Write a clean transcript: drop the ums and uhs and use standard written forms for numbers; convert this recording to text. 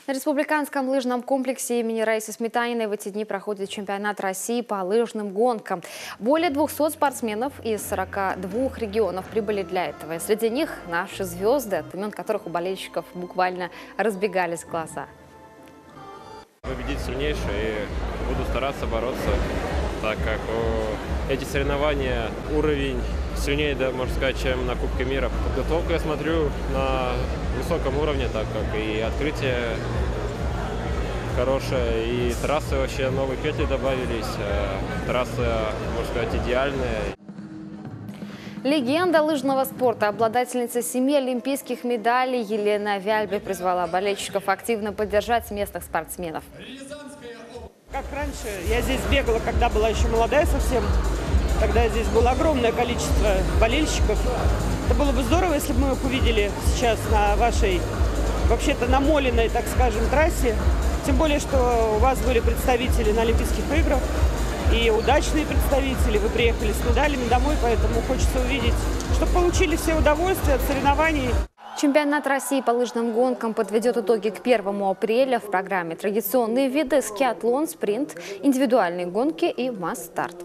На республиканском лыжном комплексе имени Раисы Сметаниной в эти дни проходит чемпионат России по лыжным гонкам. Более 200 спортсменов из 42 регионов прибыли для этого. И среди них наши звезды, от имен которых у болельщиков буквально разбегались глаза. Победить сильнейший и буду стараться бороться, так как эти соревнования уровень сильнее, да, можно сказать, чем на Кубке мира. Подготовку я смотрю на высоком уровне, так как и открытие хорошее, и трассы вообще новые петли добавились, трасса, можно сказать, идеальная. Легенда лыжного спорта, обладательница 7 олимпийских медалей Елена Вяльбе призвала болельщиков активно поддержать местных спортсменов. Как раньше, я здесь бегала, когда была еще молодая совсем. Тогда здесь было огромное количество болельщиков. Это было бы здорово, если бы мы их увидели сейчас на вашей, вообще-то намоленной, так скажем, трассе. Тем более, что у вас были представители на Олимпийских играх. И удачные представители. Вы приехали с медалями домой, поэтому хочется увидеть, чтобы получили все удовольствие от соревнований. Чемпионат России по лыжным гонкам подведет итоги к 1 апреля. В программе традиционные виды: скиатлон, спринт, индивидуальные гонки и масс-старт.